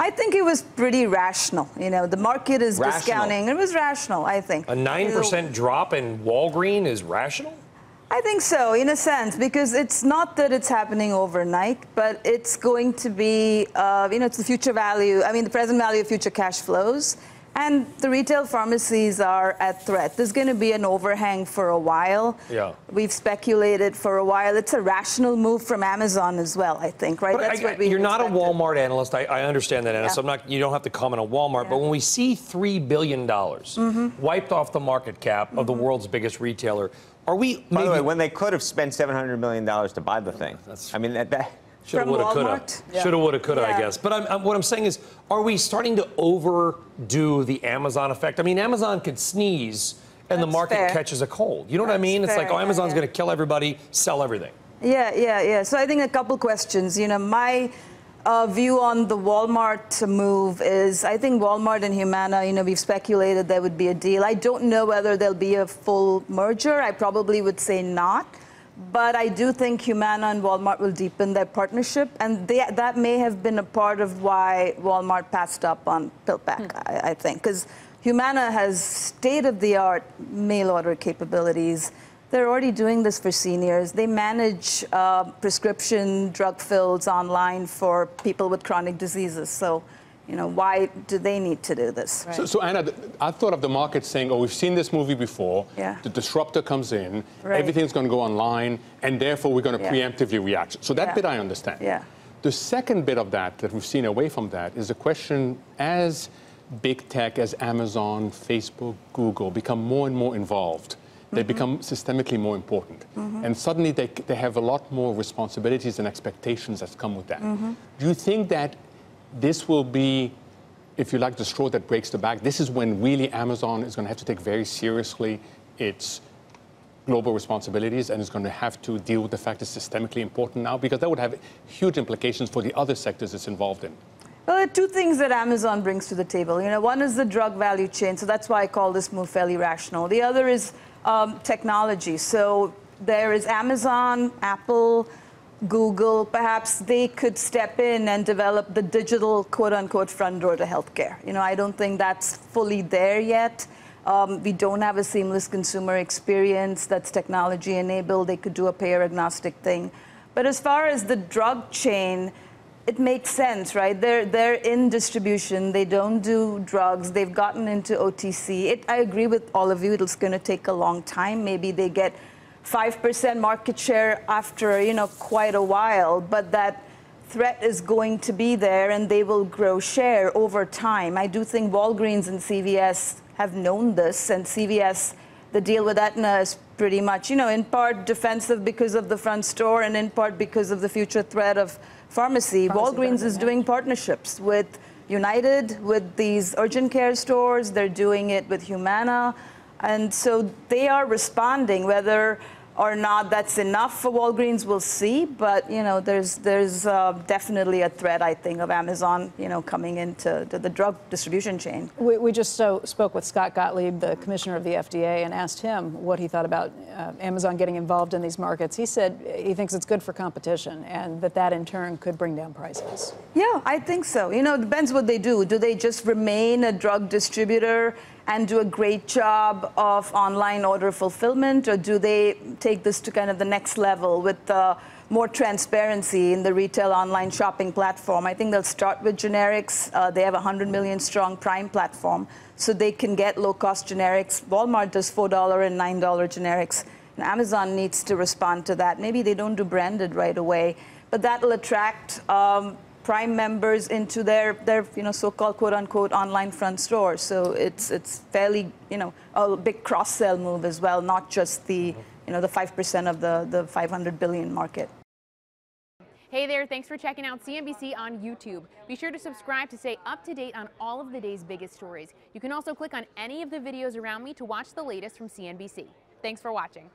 I think it was pretty rational. You know, the market is Rational. discounting. It was rational, I think. A 9% drop in Walgreens is rational? I think so, in a sense, because it's not that it's happening overnight, but it's going to be, it's the future value, the present value of future cash flows. And the retail pharmacies are at threat. There's going to be an overhang for a while. Yeah. We've speculated for a while. It's a rational move from Amazon as well, I think, right? But you're not a Walmart analyst. I understand that, Anna. Yeah. So you don't have to comment on Walmart. Yeah. But when we see $3 billion wiped off the market cap of the world's biggest retailer, are we? By the way, when they could have spent $700 million to buy the thing. That. Shoulda, woulda, coulda. Yeah. Shoulda, woulda, coulda, I guess. But what I'm saying is, are we starting to overdo the Amazon effect? Amazon could sneeze and the market catches a cold. You know what I mean? It's like, Amazon's going to kill everybody, sell everything. Yeah. So I think a couple questions. My view on the Walmart move is, I think Walmart and Humana, we've speculated there would be a deal. I don't know whether there'll be a full merger. I probably would say not. But I do think Humana and Walmart will deepen their partnership, and that may have been a part of why Walmart passed up on PillPack, I think, because Humana has state-of-the-art mail order capabilities. They're already doing this for seniors. They manage prescription drug fills online for people with chronic diseases. So, why do they need to do this? Right. So Anna, I thought of the market saying, we've seen this movie before. Yeah. The disruptor comes in, right. Everything's going to go online, and therefore we're going to preemptively react. So that bit I understand. Yeah. The second bit of that we've seen away from that is the question, as big tech, as Amazon, Facebook, Google become more and more involved, they become systemically more important. And suddenly they have a lot more responsibilities and expectations that come with that. Do you think that this will be, if you like, the straw that breaks the back? This is when really Amazon is going to have to take very seriously its global responsibilities and is going to have to deal with the fact it's systemically important now, because that would have huge implications for the other sectors it's involved in. Well, there are two things that Amazon brings to the table. One is the drug value chain, so that's why I call this move fairly rational. The other is technology. So there is Amazon, Apple, Google. Perhaps they could step in and develop the digital, quote-unquote, front door to healthcare. I don't think that's fully there yet. We don't have a seamless consumer experience that's technology-enabled. They could do a payer-agnostic thing. But as far as the drug chain, it makes sense, right? They're in distribution. They don't do drugs. They've gotten into OTC. I agree with all of you. It's going to take a long time. Maybe they get 5% market share after, quite a while. But that threat is going to be there, and they will grow share over time. I do think Walgreens and CVS have known this, and CVS, the deal with Aetna is pretty much, in part defensive because of the front store and in part because of the future threat of pharmacy. Walgreens is doing partnerships with United, with these urgent care stores. They're doing it with Humana. And so they are responding. Whether or not that's enough for Walgreens, we'll see. But, there's definitely a threat, I think, of Amazon, coming into the drug distribution chain. We just spoke with Scott Gottlieb, the commissioner of the FDA, and asked him what he thought about Amazon getting involved in these markets. He said he thinks it's good for competition and that in turn could bring down prices. Yeah, I think so. It depends what they do. Do they just remain a drug distributor and do a great job of online order fulfillment, or do they take this to kind of the next level with more transparency in the retail online shopping platform? I think they'll start with generics. They have a 100 million strong Prime platform, so they can get low-cost generics. Walmart does $4 and $9 generics, and Amazon needs to respond to that. Maybe they don't do branded right away, but that will attract Prime members into their so-called quote-unquote online front store. So it's fairly, a big cross-sell move as well, not just the, the 5% of the 500 billion market. Hey there, thanks for checking out CNBC on YouTube. Be sure to subscribe to stay up to date on all of the day's biggest stories. You can also click on any of the videos around me to watch the latest from CNBC. Thanks for watching.